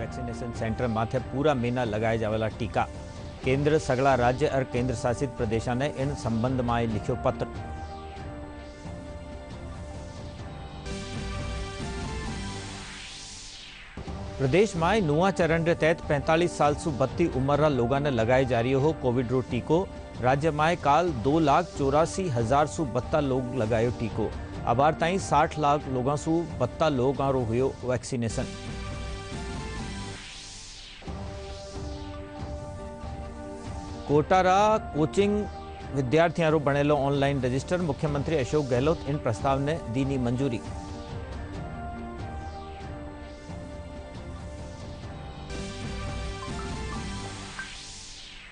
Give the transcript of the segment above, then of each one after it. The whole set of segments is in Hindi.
वेक्सिनेशन सेंटर माथे पूरा महीना लगाए जावेला टीका। केंद्र सगला राज्य और केंद्र शासित प्रदेशों ने इन संबंध में लिखो पत्र। प्रदेश में नुआ चरण के तहत 45 साल सु बत्ती उम्र लोगों ने लगाए जा रही हो कोविड रो टीको। राज्य में काल 2,84,000 सु 72 लोग लगायो टीको। अबार ताई 60 लाख लोगों सु 72 लोगों रो हुयो वैक्सीनेशन। कोटारा कोचिंग विद्यार्थियों बनेलो ऑनलाइन रजिस्टर। मुख्यमंत्री अशोक गहलोत इन प्रस्ताव ने दी मंजूरी।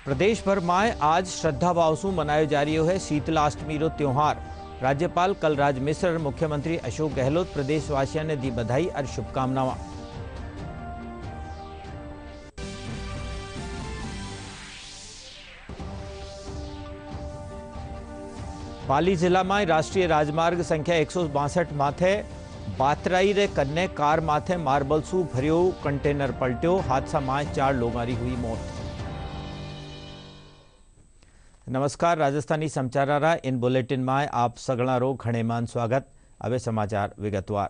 प्रदेश भर में आज श्रद्धा भाव से मनायो जा रही है शीतलाष्टमी रो त्योहार। राज्यपाल कलराज मिश्र और मुख्यमंत्री अशोक गहलोत प्रदेशवासियों ने दी बधाई और शुभकामनाएं। पाली जिला में राष्ट्रीय राजमार्ग संख्या 162 माथे बातराई रे कन्ने कार माथे मार्बल सु भरियो कंटेनर पलट्यो। हादसा में 4 लोगों की हुई मौत। नमस्कार, राजस्थानी समाचार इन बुलेटिन में आप सगला रो घणेमान स्वागत। अबे समाचार विगतवार।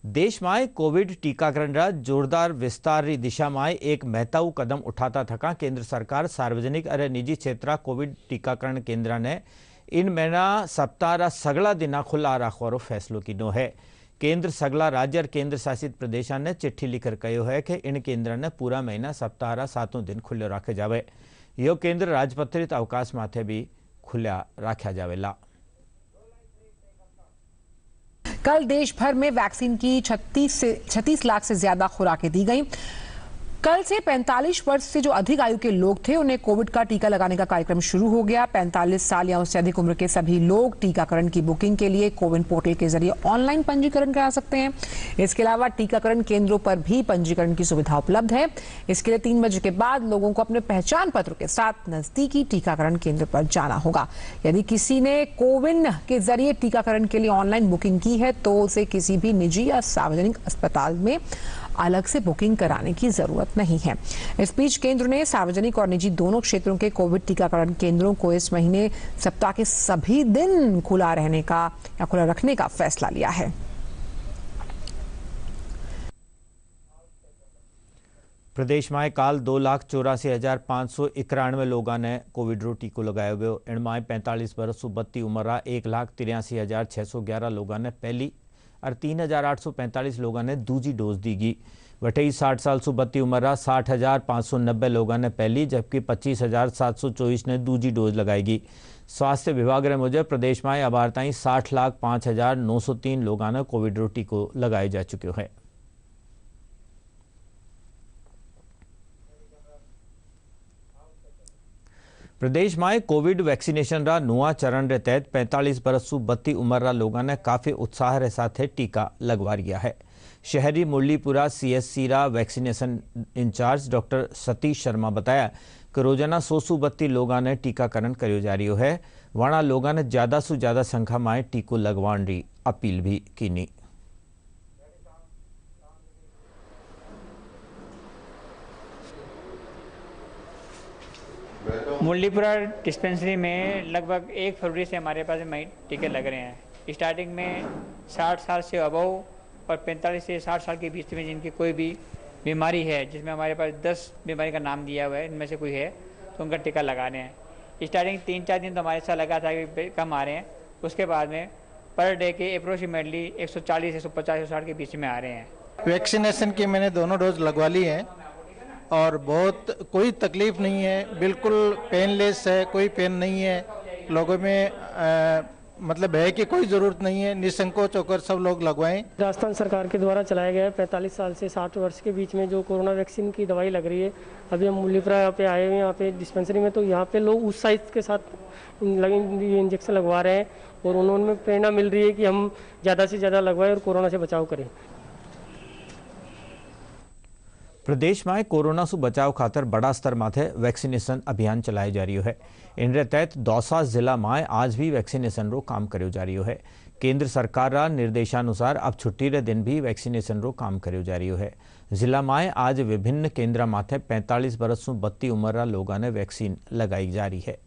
देश में कोविड टीकाकरण रा जोरदार विस्तार री दिशा में एक महत्वपूर्ण कदम उठाता थका केंद्र सरकार सार्वजनिक और निजी क्षेत्र कोविड टीकाकरण केंद्र ने इन महीना सप्ताह रा सगला दिना खुला रखवारो फैसलो कीधो है। केंद्र सगला राज्य और केंद्र शासित प्रदेशों ने चिट्ठी लिखकर कहो है कि इन केंद्र ने पूरा महीना सप्ताह रा 7 दिन खुले रखे जावे। यो केंद्र राजपत्रित अवकाश माथे भी खुला रखा जावेला। कल देश भर में वैक्सीन की 36 लाख से ज्यादा खुराकें दी गई। कल से 45 वर्ष से जो अधिक आयु के लोग थे उन्हें कोविड का टीका लगाने का कार्यक्रम शुरू हो गया। 45 साल या उससे अधिक उम्र के सभी लोग टीकाकरण की बुकिंग के लिए कोविन पोर्टल के जरिए ऑनलाइन पंजीकरण करा सकते हैं। इसके अलावा टीकाकरण केंद्रों पर भी पंजीकरण की सुविधा उपलब्ध है। इसके लिए 3 बजे के बाद लोगों को अपने पहचान पत्र के साथ नजदीकी टीकाकरण केंद्र पर जाना होगा। यदि किसी ने कोविन के जरिए टीकाकरण के लिए ऑनलाइन बुकिंग की है तो उसे किसी भी निजी या सार्वजनिक अस्पताल में अलग से बुकिंग कराने की जरूरत नहीं है। इस बीच केंद्र ने सार्वजनिक और निजी दोनों क्षेत्रों के कोविड टीकाकरण केंद्रों को इस महीने सप्ताह के सभी दिन खुला रखने का फैसला लिया है। प्रदेश में काल 2,84,591 लोगों ने कोविड रो टीको लगाया गयो। इनमें 45 वर्ष सु 32 उम्र 1,83,611 लोगों ने पहली और 3,845 लोगों ने दूसरी डोज दी गई। वटई 60 साल सु 32 उम्र 60,590 लोगों ने पहली जबकि 25,724 ने दूसरी डोज लगाएगी। स्वास्थ्य विभाग के मुजब प्रदेश में अबार ताई 60,05,903 लोगों ने कोविड रो टीको लगाए जा चुके हैं। प्रदेश में कोविड वैक्सीनेशन रा नुआ चरण के तहत 45 वर्ष सु 32 उम्र लोगों ने काफ़ी उत्साह के साथ टीका लगवा लिया है। शहरी मुरलीपुरा CSC रा vaccination incharge doctor Satish Sharma बताया कि रोजाना 132 लोगों ने टीकाकरण करो जा रही है। वहाँ लोगों ने ज़्यादा से ज़्यादा संख्या में टीको लगवाने की अपील भी की। मुरलीपुरा डिस्पेंसरी में लगभग 1 फरवरी से हमारे पास टीके लग रहे हैं। स्टार्टिंग में 60 साल से अबव और 45 से 60 साल के बीच में जिनकी कोई भी बीमारी है, जिसमें हमारे पास 10 बीमारी का नाम दिया हुआ है, इनमें से कोई है तो उनका टीका लगा रहे हैं। स्टार्टिंग 3-4 दिन तो हमारे साथ लगा था कि कम आ रहे हैं। उसके बाद में पर डे के अप्रोक्सीमेटली 140, 150, 160 के बीच में आ रहे हैं। वैक्सीनेशन की मैंने दोनों डोज लगवा ली हैं और बहुत कोई तकलीफ नहीं है, बिल्कुल पेनलेस है, कोई पेन नहीं है। लोगों में मतलब है कि कोई ज़रूरत नहीं है, निसंकोच होकर सब लोग लगवाएं। राजस्थान सरकार के द्वारा चलाया गया 45 साल से 60 वर्ष के बीच में जो कोरोना वैक्सीन की दवाई लग रही है। अभी हम मुरलीपुरा यहाँ पे आए हुए हैं, यहाँ पे डिस्पेंसरी में, तो यहाँ पे लोग उत्साहित के साथ इंजेक्शन लगवा रहे हैं और उन्होंने प्रेरणा मिल रही है कि हम ज़्यादा से ज़्यादा लगवाएं और कोरोना से बचाव करें। प्रदेश में कोरोना से बचाव खातर बड़ा स्तर माथे वैक्सीनेशन अभियान चलाए जा रही है। इन तहत दौसा जिला में आज भी वैक्सीनेशन रो काम करो जा रही है। केंद्र सरकार रा निर्देशानुसार अब छुट्टी रे दिन भी वैक्सीनेशन रो काम करो जा रही है। जिला में आज विभिन्न केंद्र माथे 45 बरस से 32 उम्र रा लोगों ने वैक्सीन लगाई जा रही है।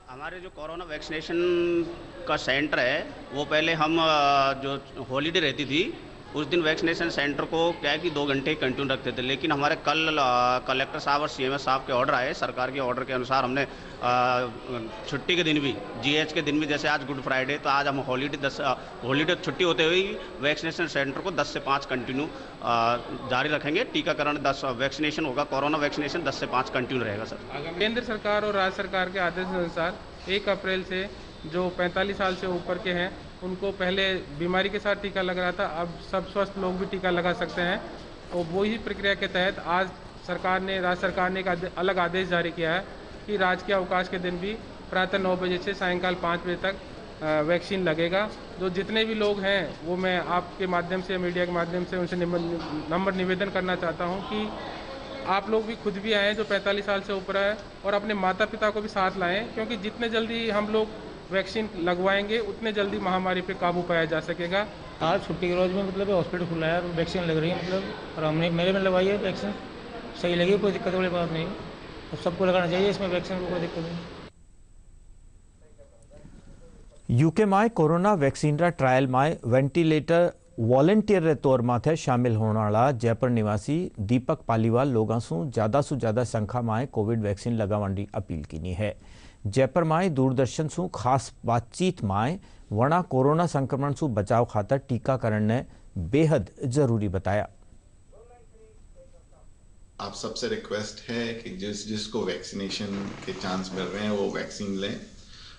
हमारे जो कोरोना वैक्सीनेशन का सेंटर है वो पहले हम जो हॉलीडे रहती थी उस दिन वैक्सीनेशन सेंटर को क्या है कि 2 घंटे कंटिन्यू रखते थे, लेकिन हमारे कल कलेक्टर साहब और सीएमएस साहब के ऑर्डर आए। सरकार के ऑर्डर के अनुसार हमने छुट्टी के दिन भी, जीएच के दिन भी, जैसे आज गुड फ्राइडे, तो आज हम हॉलीडे छुट्टी होते हुए वैक्सीनेशन सेंटर को 10 से 5 कंटिन्यू जारी रखेंगे। टीकाकरण 10 वैक्सीनेशन होगा, कोरोना वैक्सीनेशन 10 से 5 कंटिन्यू रहेगा सर। केंद्र सरकार और राज्य सरकार के आदेश अनुसार 1 अप्रैल से जो 45 साल से ऊपर के हैं उनको पहले बीमारी के साथ टीका लग रहा था, अब सब स्वस्थ लोग भी टीका लगा सकते हैं। और वही प्रक्रिया के तहत आज राज्य सरकार ने एक अलग आदेश जारी किया है कि राजकीय अवकाश के दिन भी प्रातः 9 बजे से सायंकाल 5 बजे तक वैक्सीन लगेगा। जो जितने भी लोग हैं वो मैं आपके माध्यम से, मीडिया के माध्यम से उनसे नम्र निवेदन करना चाहता हूँ कि आप लोग भी खुद भी आएँ जो 45 साल से ऊपर है, और अपने माता पिता को भी साथ लाएं, क्योंकि जितने जल्दी हम लोग वैक्सीन लगवाएंगे उतने जल्दी महामारी पे काबू पाया जा सकेगा। आज छुट्टी के रोज में मतलब हॉस्पिटल खुला है और वैक्सीन लग रही है, मतलब और हमने मेरे में लगवाई है वैक्सीन, सही लगी, कोई दिक्कत वाली बात नहीं। तो सबको लगाना चाहिए इसमें वैक्सीन को, कोई दिक्कत नहीं। यूके में कोरोना वैक्सीन रा ट्रायल में वेंटिलेटर वॉलंटियर रे तौर माथे शामिल होने वाला जयपुर निवासी दीपक पालीवाल लोगों से ज़्यादा संख्या में कोविड वैक्सीन लगाने की अपील की है। जयपुर में दूरदर्शन से खास बातचीत में वणा कोरोना संक्रमण से बचाव खातर टीकाकरण ने बेहद जरूरी बताया। आप सबसे रिक्वेस्ट है कि जिसको वैक्सीनेशन के चांस मिल रहे हैं वो वैक्सीन लें।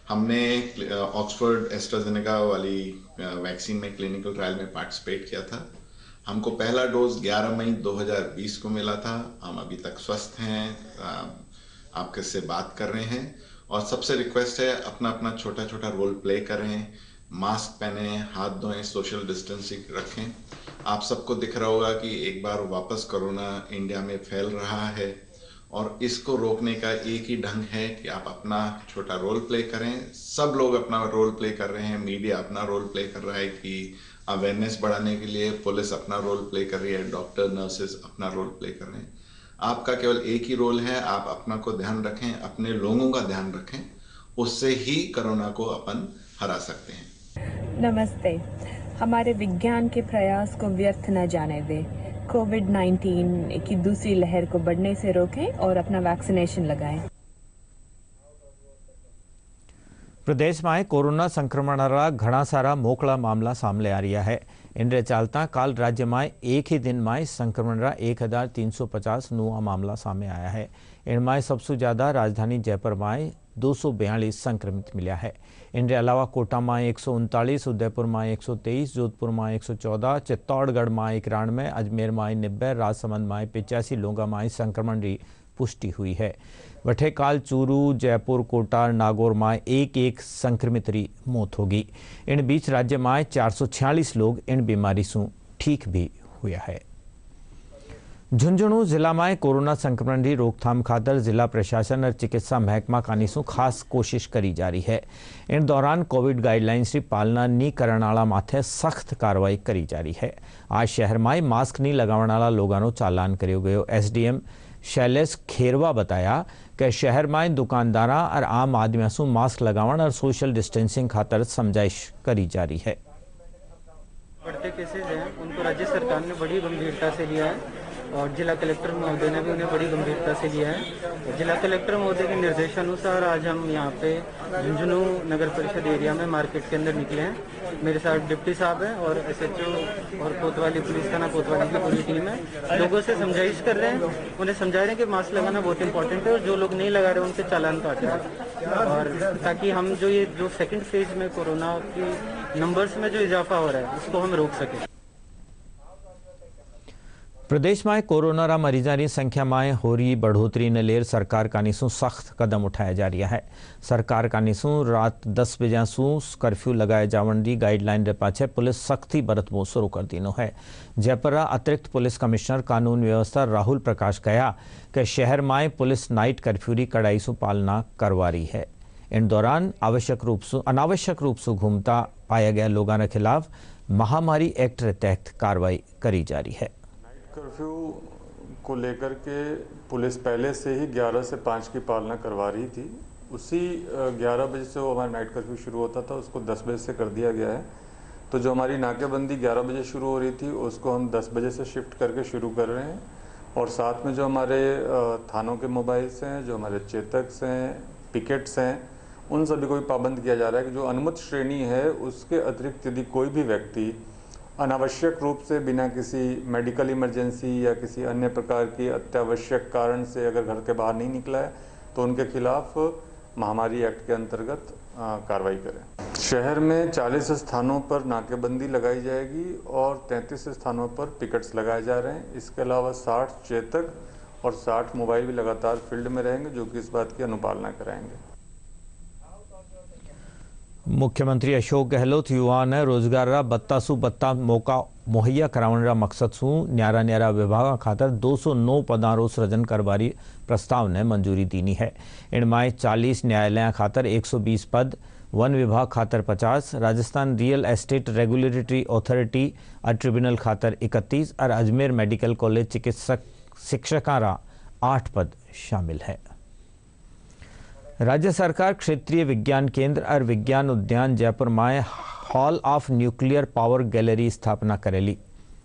हमने ऑक्सफोर्ड एस्ट्राजेनेका वाली वैक्सीन में क्लिनिकल ट्रायल में पार्टिसिपेट किया था। हमको पहला डोज 11 मई 2020 को मिला था। हम अभी तक स्वस्थ हैं, आपके से बात कर रहे हैं। और सबसे रिक्वेस्ट है अपना अपना छोटा रोल प्ले करें, मास्क पहने, हाथ धोएं, सोशल डिस्टेंसिंग रखें। आप सबको दिख रहा होगा कि एक बार वापस कोरोना इंडिया में फैल रहा है और इसको रोकने का एक ही ढंग है कि आप अपना छोटा रोल प्ले करें। सब लोग अपना रोल प्ले कर रहे हैं, मीडिया अपना रोल प्ले कर रहा है कि अवेयरनेस बढ़ाने के लिए, पुलिस अपना रोल प्ले कर रही है, डॉक्टर नर्सेज अपना रोल प्ले कर रहे हैं। आपका केवल एक ही रोल है, आप अपना को ध्यान रखें, अपने लोगों का ध्यान रखें, उससे ही कोरोना को अपन हरा सकते हैं। नमस्ते। हमारे विज्ञान के प्रयास को व्यर्थ न जाने दें। कोविड-19 की दूसरी लहर को बढ़ने से रोकें और अपना वैक्सीनेशन लगाएं। प्रदेश में कोरोना संक्रमण रा घना सारा मोकला मामला सामने आ रहा है। इनरे चालता काल राज्य में एक ही दिन में संक्रमण रा 1350 नवा मामला सामने आया है। इनमें सबसे ज़्यादा राजधानी जयपुर में 242 संक्रमित मिला है। इनके अलावा कोटा में 139, उदयपुर में 123, जोधपुर में 114, चित्तौड़गढ़ में 91, अजमेर में 90, राजसमंद में 85 लोगों में संक्रमण की पुष्टि हुई है। वठे काल चूरू, जयपुर, कोटा, नागौर में एक संक्रमित की मौत होगी। इन बीच राज्य में 446 लोग इन बीमारी से ठीक भी हुआ है। झुंझुनू जिला में कोरोना संक्रमण की रोकथाम खातर जिला प्रशासन और चिकित्सा महकमा कानी से खास कोशिश करी जा रही है। इन दौरान कोविड गाइडलाइंस की पालना नहीं करने वाला माथे सख्त कार्रवाई करी जा रही है। आज शहर में मास्क नहीं लगाने वाला लोगों चालान करो गयो। एसडीएम शैलेश खेरवा बताया कि शहर में दुकानदारा और आम आदमी से मास्क लगाने और सोशल डिस्टेंसिंग खातर समझाइश करी जा रही है। बढ़ते केसेज हैं उनको राज्य सरकार ने बड़ी गंभीरता से लिया है और जिला कलेक्टर महोदय ने भी उन्हें बड़ी गंभीरता से लिया है। जिला कलेक्टर महोदय के निर्देशानुसार आज हम यहाँ पे झुंझुनू नगर परिषद एरिया में मार्केट के अंदर निकले हैं। मेरे साथ डिप्टी साहब हैं और एसएचओ और कोतवाली पुलिस थाना कोतवाली की पूरी टीम है। लोगों से समझाइश कर रहे हैं, उन्हें समझा रहे हैं कि मास्क लगाना बहुत इंपॉर्टेंट है और जो लोग नहीं लगा रहे उनके चालान काट रहे हैं, और ताकि हम जो सेकेंड फेज में कोरोना की नंबर्स में जो इजाफा हो रहा है उसको हम रोक सकें। प्रदेश में कोरोना मरीजों की संख्या में हो रही बढ़ोतरी ने लेर सरकार कानीसू सख्त कदम उठाया जा रहा है। सरकार कानीसू रात 10 बजे सू कर्फ्यू लगाए जावन की गाइडलाइन रे पाछे पुलिस सख्ती बरतवो शुरू कर दीनो है। जयपुर अतिरिक्त पुलिस कमिश्नर कानून व्यवस्था राहुल प्रकाश कहा कि शहर में पुलिस नाइट कर्फ्यू की कड़ाई से पालना करवा रही है। इन दौरान अनावश्यक रूप से घूमता पाया गया लोगों के खिलाफ महामारी एक्ट के तहत कार्रवाई करी जा रही है। कर्फ्यू को लेकर के पुलिस पहले से ही 11 से 5 की पालना करवा रही थी। उसी 11 बजे से वो हमारा नाइट कर्फ्यू शुरू होता था, उसको 10 बजे से कर दिया गया है। तो जो हमारी नाकेबंदी 11 बजे शुरू हो रही थी उसको हम 10 बजे से शिफ्ट करके शुरू कर रहे हैं। और साथ में जो हमारे थानों के मोबाइल्स हैं, जो हमारे चेतक्स हैं, पिकेट्स हैं, उन सभी को भी पाबंद किया जा रहा है कि जो अनुमत श्रेणी है उसके अतिरिक्त यदि कोई भी व्यक्ति अनावश्यक रूप से बिना किसी मेडिकल इमरजेंसी या किसी अन्य प्रकार की अत्यावश्यक कारण से अगर घर के बाहर नहीं निकला है तो उनके खिलाफ महामारी एक्ट के अंतर्गत कार्रवाई करें। शहर में 40 स्थानों पर नाकेबंदी लगाई जाएगी और 33 स्थानों पर पिकेट्स लगाए जा रहे हैं। इसके अलावा 60 चेतक और 60 मोबाइल भी लगातार फील्ड में रहेंगे जो कि इस बात की अनुपालना कराएंगे। मुख्यमंत्री अशोक गहलोत युवा ने रोजगार बत्ता बत्ता मौका मुहैया कराने मकसद सू न्यारा विभाग खातर 209 पदारों सृजन करवारी प्रस्ताव ने मंजूरी दीनी है। इनमें 40 न्यायालय खातर 120 पद, वन विभाग खातर 50, Rajasthan real estate regulatory authority tribunal खातर 31 और अजमेर मेडिकल कॉलेज चिकित्सक शिक्षकारा 8 पद शामिल है। राज्य सरकार क्षेत्रीय विज्ञान केंद्र और विज्ञान उद्यान जयपुर में hall of nuclear power gallery स्थापना करेली।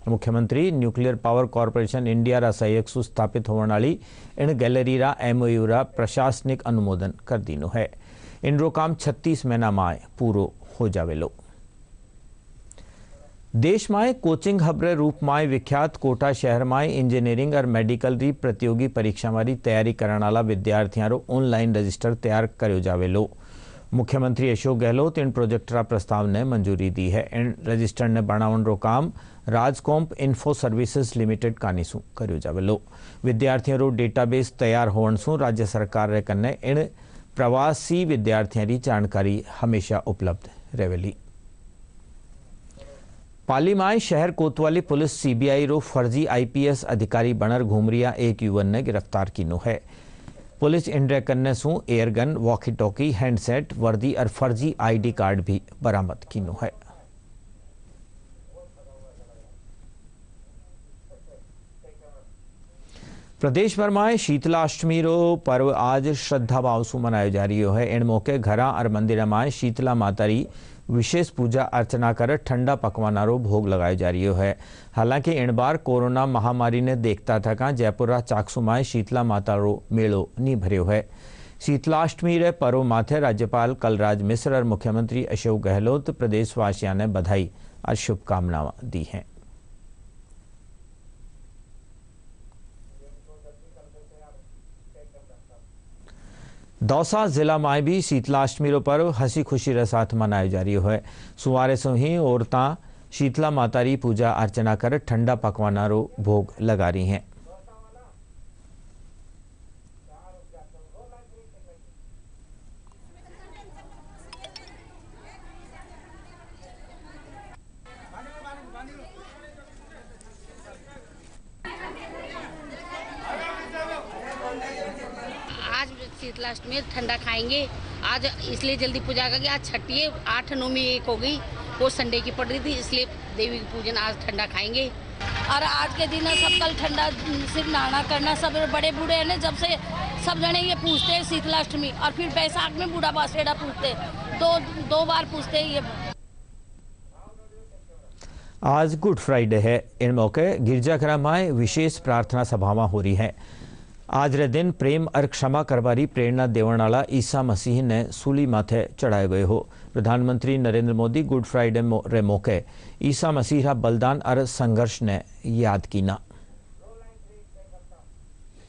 मुख्यमंत्री न्यूक्लियर पावर कॉर्पोरेशन इंडिया रा सहयोग से स्थापित होने वाली इन गैलरी रा MOU रा प्रशासनिक अनुमोदन कर दीनो है। इनरो काम 36 महीना में पूरो हो जावेलो। देश में कोचिंग हब रे रूप में विख्यात कोटा शहर में इंजीनियरिंग और मेडिकल री प्रतियोगी परीक्षा वाली तैयारी करने वाला विद्यार्थियों ऑनलाइन रजिस्टर तैयार करो जावेलो। मुख्यमंत्री अशोक गहलोत इन प्रोजेक्ट रा प्रस्ताव ने मंजूरी दी है। इन रजिस्टर ने बनावन रो काम राजकॉम्प इन्फो सर्विसेज लिमिटेड कानीसू करो जावेलो। विद्यार्थियों रो डेटाबेस तैयार होने सु राज्य सरकार रे कन्ने इन प्रवासी विद्यार्थियों की जानकारी हमेशा उपलब्ध रहेली। पाली में शहर कोतवाली पुलिस CBI रो फर्जी IPS अधिकारी बनर घूम रिया एक युवन ने गिरफ्तार किनो है। पुलिस इंड्रे कन्ने सू एयरगन, वॉकी टॉकी, हैंडसेट, वर्दी और फर्जी ID कार्ड भी बरामद किनो है। प्रदेश भर में शीतलाष्टमी रो पर्व आज श्रद्धा भाव से मनाया जा रही है। इन मौके घरा और मंदिर में शीतला माता री विशेष पूजा अर्चना कर ठंडा पकवाना रो भोग लगाए जा रही है। हालांकि इन बार कोरोना महामारी ने देखता था कि जयपुर चाकसू में शीतला माता रो मेलो नहीं भर्यो है। शीतलाष्टमी रे पर्व माथे राज्यपाल कलराज मिश्र और मुख्यमंत्री अशोक गहलोत प्रदेशवासियों ने बधाई और शुभकामनाएं दी हैं। दौसा जिला में भी शीतलाष्टमी रो पर्व हसी खुशी रे साथ मनाया जा रही है। सुवारे से ही औरतां शीतला माता री पूजा अर्चना कर ठंडा पकवाना रो भोग लगा रही हैं। शीतलाष्टमी ठंडा खाएंगे। आज इसलिए जल्दी पूजा करके आज छठी है, 8 9 में 1 हो गई, वो संडे की पड़ रही थी, इसलिए देवी की पूजन आज ठंडा खाएंगे। और आज के दिन सब कल ठंडा सिर्फ नहाना करना, सब बड़े बूढ़े हैं ना, जब से सब जने ये पूछते हैं शीतलाष्टमी, और फिर बैसाख में बूढ़ा बासेड़ा पूछते, दो बार पूछते हैं। ये आज गुड फ्राइडे है। इन मौके गिरजाघर में विशेष प्रार्थना सभावां हो रही है। आज रे दिन प्रेम और क्षमा करवारी प्रेरणा देवण वाला ईसा मसीह ने सूली माथे चढ़ाए गए हो। प्रधानमंत्री नरेंद्र मोदी गुड फ्राइडे रे मौके ईसा मसीह बलिदान और संघर्ष ने याद कीना।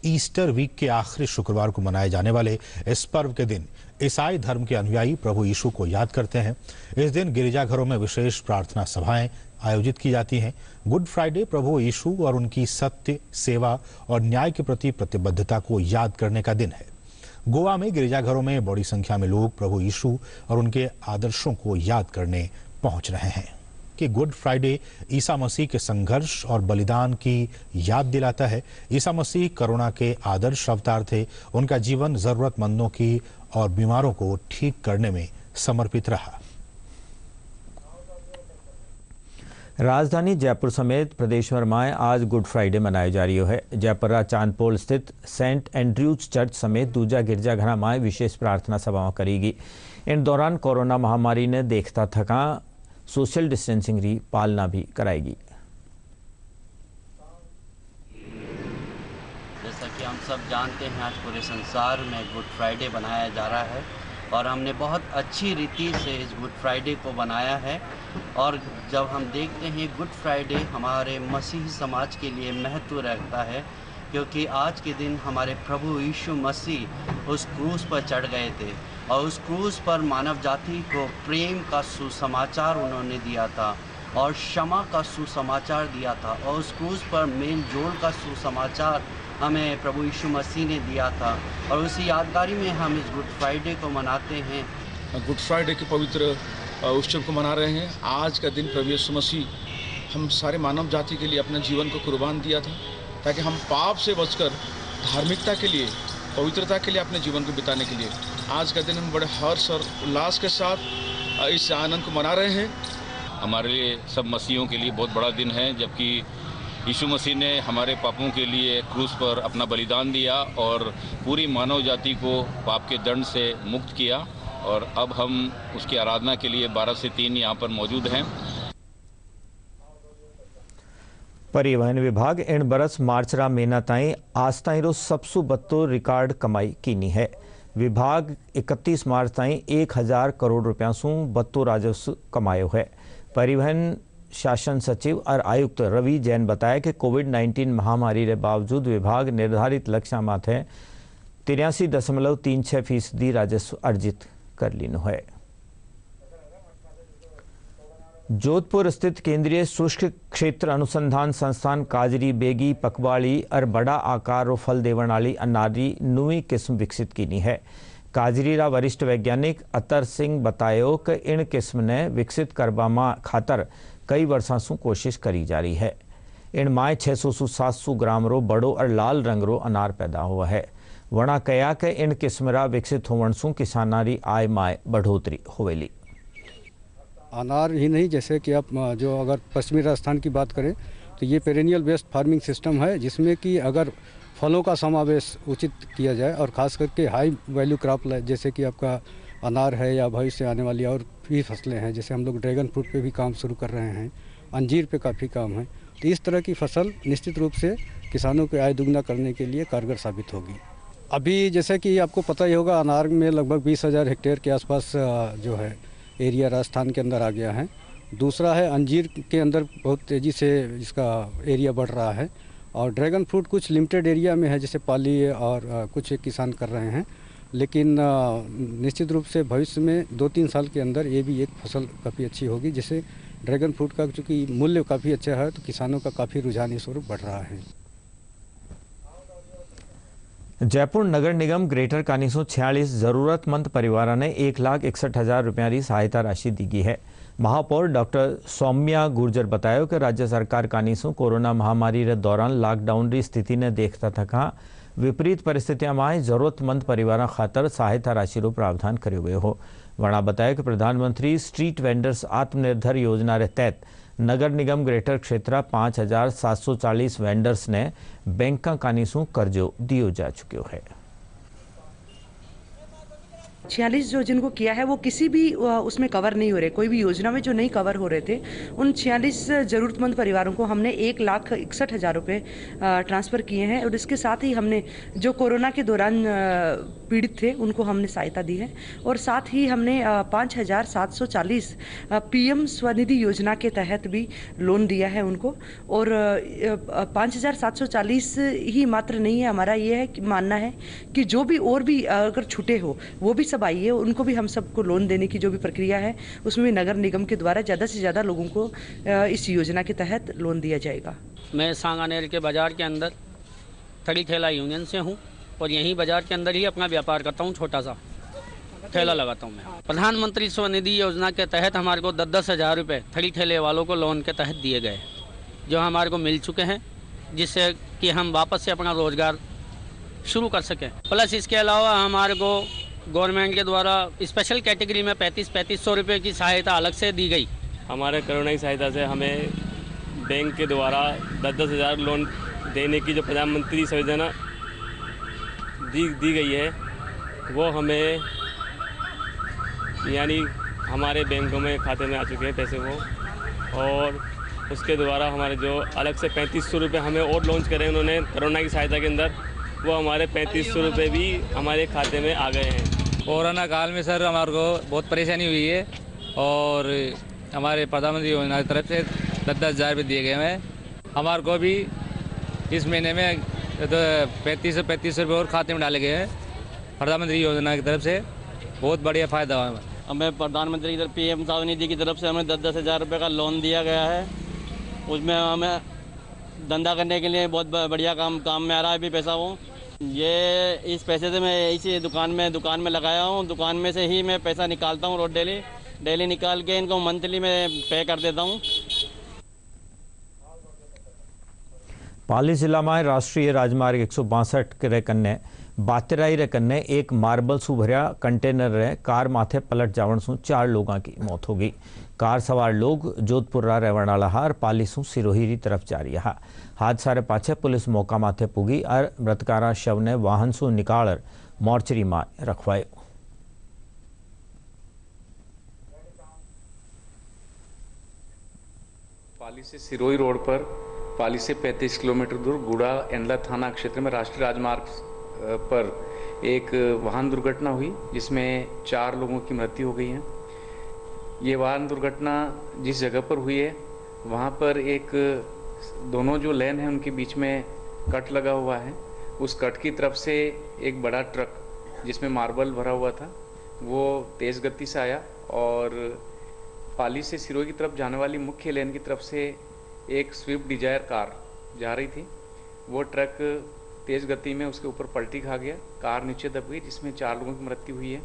ईस्टर वीक के आखिरी शुक्रवार को मनाए जाने वाले इस पर्व के दिन ईसाई धर्म के अनुयायी प्रभु यीशु को याद करते हैं। इस दिन गिरजाघरों में विशेष प्रार्थना सभाएं आयोजित की जाती हैं। गुड फ्राइडे प्रभु यीशु और उनकी सत्य, सेवा और न्याय के प्रति प्रतिबद्धता को याद करने का दिन है। गोवा में गिरजाघरों में बड़ी संख्या में लोग प्रभु यीशु और उनके आदर्शों को याद करने पहुंच रहे हैं कि गुड फ्राइडे ईसा मसीह के संघर्ष और बलिदान की याद दिलाता है। ईसा मसीह करुणा के आदर्श अवतार थे। उनका जीवन जरूरतमंदों की और बीमारों को ठीक करने में समर्पित रहा। राजधानी जयपुर समेत प्रदेश भर में आज गुड फ्राइडे मनायो जा रही है। जयपुर चांदपोल स्थित सेंट एंड्रयूज चर्च समेत दूजा गिरजाघर में विशेष प्रार्थना सभाएं करेगी। इन दौरान कोरोना महामारी ने देखता थका सोशल डिस्टेंसिंग की पालना भी कराएगी। जैसा कि हम सब जानते हैं, आज पूरे संसार में गुड फ्राइडे बनाया जा रहा है और हमने बहुत अच्छी रीति से इस गुड फ्राइडे को बनाया है। और जब हम देखते हैं गुड फ्राइडे हमारे मसीही समाज के लिए महत्व रखता है, क्योंकि आज के दिन हमारे प्रभु यीशु मसीह उस क्रूस पर चढ़ गए थे और उस क्रूस पर मानव जाति को प्रेम का सुसमाचार उन्होंने दिया था और क्षमा का सुसमाचार दिया था और उस क्रूस पर मेल जोल का सुसमाचार हमें प्रभु यीशु मसीह ने दिया था और उसी यादगारी में हम इस गुड फ्राइडे को मनाते हैं। गुड फ्राइडे के पवित्र उत्सव को मना रहे हैं। आज का दिन प्रभु यीशु मसीह हम सारे मानव जाति के लिए अपने जीवन को कुर्बान दिया था ताकि हम पाप से बचकर धार्मिकता के लिए, पवित्रता के लिए अपने जीवन को बिताने के लिए आज का दिन हम बड़े हर्ष और उल्लास के साथ इस आनंद को मना रहे हैं। हमारे लिए सब मसीहों के लिए बहुत बड़ा दिन है, जबकि यीशु मसीह ने हमारे पापों के लिए क्रूस पर अपना बलिदान दिया और पूरी मानव जाति को पाप के दंड से मुक्त किया। और अब हम उसकी आराधना के लिए 12 से 3 यहाँ पर मौजूद हैं। परिवहन विभाग इन बरस मार्चरा महीना ताईं आज ताईं रो सबसु बत्तो रिकॉर्ड कमाई कीनी है। विभाग 31 मार्च ताईं 1000 करोड़ रुपया सु बत्तो राजस्व कमायो है। परिवहन शासन सचिव और आयुक्त रवि जैन बताया कि कोविड-19 महामारी के बावजूद विभाग निर्धारित लक्ष्य माथे 83.36% राजस्व अर्जित कर लीनो है। जोधपुर स्थित केंद्रीय शुष्क क्षेत्र अनुसंधान संस्थान काजरी बेगी पकवाड़ी और बड़ा आकार रो फल देवन वाली अनारी नवी किस्म विकसित कीनी है। काजरी रा वरिष्ठ वैज्ञानिक अतर सिंह बतायो कि इन किस्म ने विकसित करवा खातर कई वर्षों से कोशिश करी जा रही है। इन माए 600 से 700 ग्राम रो बड़ो और लाल रंग रो अनार पैदा हुआ है। वणा कया कि इन किस्म रा विकसित होवन से किसानारी आय माए बढ़ोतरी होवेली। अनार ही नहीं, जैसे कि आप जो अगर पश्चिमी राजस्थान की बात करें तो ये पेरेनियल बेस्ड फार्मिंग सिस्टम है, जिसमें कि अगर फलों का समावेश उचित किया जाए और ख़ास करके हाई वैल्यू क्रॉप जैसे कि आपका अनार है या भविष्य से आने वाली और भी फसलें हैं, जैसे हम लोग ड्रैगन फ्रूट पे भी काम शुरू कर रहे हैं, अंजीर पे काफ़ी काम है, तो इस तरह की फसल निश्चित रूप से किसानों की आय दुगना करने के लिए कारगर साबित होगी। अभी जैसे कि आपको पता ही होगा, अनार में लगभग 20,000 हेक्टेयर के आसपास जो है एरिया राजस्थान के अंदर आ गया है। दूसरा है अंजीर के अंदर बहुत तेज़ी से इसका एरिया बढ़ रहा है और ड्रैगन फ्रूट कुछ लिमिटेड एरिया में है, जैसे पाली और कुछ किसान कर रहे हैं, लेकिन निश्चित रूप से भविष्य में 2-3 साल के अंदर ये भी एक फसल काफ़ी अच्छी होगी, जिससे ड्रैगन फ्रूट का चूँकि मूल्य काफ़ी अच्छा है तो किसानों का काफ़ी रुझान इस ओर बढ़ रहा है। जयपुर नगर निगम ग्रेटर कानीसों 46 जरूरतमंद परिवारों ने 1,61,000 रुपया की सहायता राशि दी गई है। महापौर डॉक्टर सौम्या गुर्जर बताया कि राज्य सरकार कानीसों कोरोना महामारी के दौरान लॉकडाउन की स्थिति ने देखता थका विपरीत परिस्थितियों में जरूरतमंद परिवारों खातर सहायता राशि रो प्रावधान करो गयो हो। वणा बताया कि प्रधानमंत्री स्ट्रीट वेंडर्स आत्मनिर्भर योजना के तहत नगर निगम ग्रेटर क्षेत्र 5,740 वेंडर्स ने बैंक का कानीसों कर्जो दियो जा चुक्यो है। 46 जो जिनको किया है वो किसी भी उसमें कवर नहीं हो रहे, कोई भी योजना में जो नहीं कवर हो रहे थे, उन 46 ज़रूरतमंद परिवारों को हमने 1,61,000 रुपये ट्रांसफ़र किए हैं और इसके साथ ही हमने जो कोरोना के दौरान पीड़ित थे उनको हमने सहायता दी है और साथ ही हमने 5,740 PM स्वनिधि योजना के तहत भी लोन दिया है उनको। और 5,740 ही मात्र नहीं है, हमारा ये है कि मानना है कि जो भी और भी अगर छूटे हो वो भी सब सब आई है उनको भी हम सबको लोन देने की जो भी प्रक्रिया है उसमें भी नगर निगम के द्वारा ज़्यादा से ज़्यादा लोगों को इस योजना के तहत लोन दिया जाएगा। मैं सांगानेर के बाज़ार के अंदर थड़ी ठेला यूनियन से हूँ और यहीं बाज़ार के अंदर ही अपना व्यापार करता हूँ, छोटा सा ठेला लगाता हूँ मैं। प्रधानमंत्री स्वनिधि योजना के तहत हमारे को 10-10 हज़ार रुपये थड़ी ठेले वालों को लोन के तहत दिए गए, जो हमारे को मिल चुके हैं, जिससे कि हम वापस से अपना रोज़गार शुरू कर सकें। प्लस इसके अलावा हमारे को गवर्नमेंट के द्वारा स्पेशल कैटेगरी में 3500 रुपये की सहायता अलग से दी गई। हमारे कोरोना की सहायता से हमें बैंक के द्वारा 10-10 हज़ार लोन देने की जो प्रधानमंत्री योजना दी गई है वो हमें यानी हमारे बैंकों में खाते में आ चुके हैं पैसे वो, और उसके द्वारा हमारे जो अलग से 3500 रुपये हमें और लॉन्च करे उन्होंने कोरोना की सहायता के अंदर, वो हमारे 3500 रुपये भी हमारे खाते में आ गए हैं। कोरोना काल में सर हमारे को बहुत परेशानी हुई है और हमारे प्रधानमंत्री योजना की तरफ से 10-10 हज़ार रुपये दिए गए हैं। हमारे को भी इस महीने में 3500 रुपये और खाते में डाले गए हैं प्रधानमंत्री योजना की तरफ से, बहुत बढ़िया फ़ायदा हुआ हमें। हमें प्रधानमंत्री की तरफ PM स्वनिधि की तरफ से हमें 10-10 हज़ार रुपये का लोन दिया गया है। उसमें हमें धंधा करने के लिए बहुत बढ़िया काम में आ रहा है अभी पैसा वो। ये इस पैसे से मैं इसी दुकान में लगाया हूँ, दुकान में से ही मैं पैसा निकालता हूँ रोज डेली निकाल के इनको मंथली में पे कर देता हूँ। पाली जिला में राष्ट्रीय राजमार्ग 162 के कन्ने बातेराई रे कन्ने एक मार्बल सु भरिया कंटेनर रे कार माथे पलट जावण सु 4 लोगों की मौत हो गई। कार सवार लोग जोधपुर रा रहण वाला हार पाली सु सिरोही री तरफ जा रहा। हादसा रे पाछे पुलिस मौका माथे पुगी और मृतकारा शव ने वाहन सु निकाल मोर्चरी में रखवायो। पाली से सिरोही रोड पर पाली से 35 किलोमीटर दूर गुड़ा एंडला थाना क्षेत्र में राष्ट्रीय राजमार्ग पर एक वाहन दुर्घटना हुई जिसमें 4 लोगों की मृत्यु हो गई है। ये वाहन दुर्घटना जिस जगह पर हुई है वहाँ पर एक दोनों जो लेन है उनके बीच में कट लगा हुआ है। उस कट की तरफ से एक बड़ा ट्रक जिसमें मार्बल भरा हुआ था वो तेज़ गति से आया और पाली से सिरोही की तरफ जाने वाली मुख्य लेन की तरफ से एक स्विफ्ट डिजायर कार जा रही थी। वो ट्रक तेज़ गति में उसके ऊपर पलटी खा गया, कार नीचे दब गई जिसमें 4 लोगों की मृत्यु हुई है।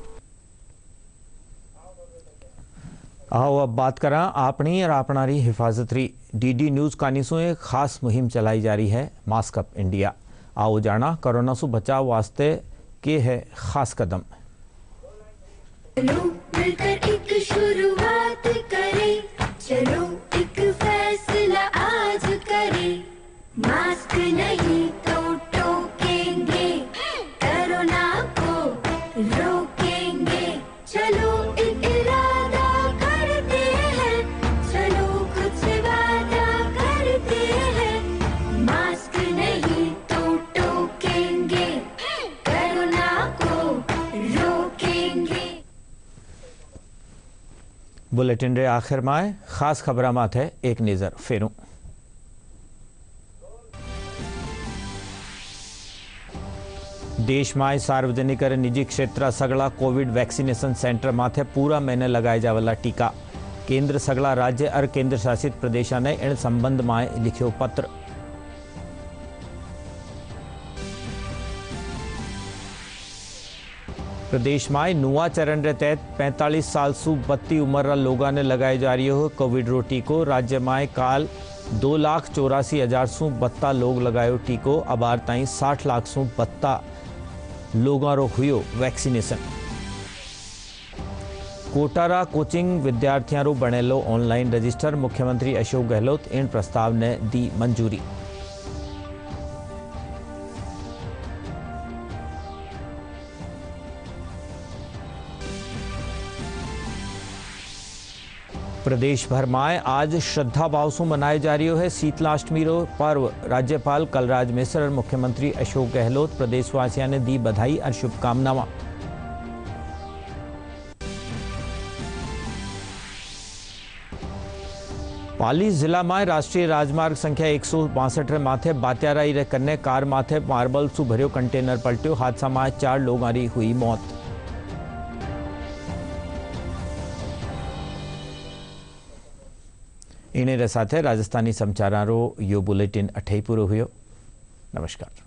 आओ अब बात करा अपनी और अपनारी हिफाजत री। DD न्यूज़ कानीसों एक खास मुहिम चलाई जा रही है, मास्क अप इंडिया। आओ जाना कोरोना से बचाव वास्ते के है खास कदम। चलो मिलकर एक शुरुआत करें, चलो एक फैसला आज करें, मास्क नहीं तो टोकेंगे, कोरोना को रोकेंगे, चलो एक इरादा करते हैं, चलो कुछ वादा करते हैं, मास्क नहीं तो टोकेंगे, कोरोना को रोकेंगे। बुलेटिन रे आखिर में खास खबर माथे एक नजर फेरूं। देश में सार्वजनिक और निजी क्षेत्र सगला कोविड वैक्सीनेशन सेंटर माथे पूरा महीने लगाए जावला टीका। केंद्र सगला राज्य और केंद्र शासित प्रदेशों ने इन संबंध में लिखियो पत्र। प्रदेश में नुआ चरण के तहत 45 साल सु 32 उम्र लोगों ने लगाए जा रही हो कोविड रो टीको। राज्य में काल 2,84,000 सु 32 लोग लगायो टीको। अबार ताई 60 लाख सु 32 लोगों रो हुयो वैक्सीनेशन। कोटारा कोचिंग विद्यार्थियों रो बनेलो ऑनलाइन रजिस्टर। मुख्यमंत्री अशोक गहलोत इन प्रस्ताव ने दी मंजूरी। प्रदेश भर में आज श्रद्धा भाव से मनाए जा रही है शीतलाष्टमी रो पर्व। राज्यपाल कलराज मिश्र और मुख्यमंत्री अशोक गहलोत प्रदेशवासियों ने दी बधाई और शुभकामनाएं। पाली जिला में राष्ट्रीय राजमार्ग संख्या 162 रे माथे बात्याराई रे कन्ने कार माथे मार्बल सु भरियो कंटेनर पलट्यो। हादसा में 4 लोगों की हुई मौत। इन साथे राजस्थानी समाचारों यो बुलेटिन अठे पूरो हुयो। नमस्कार।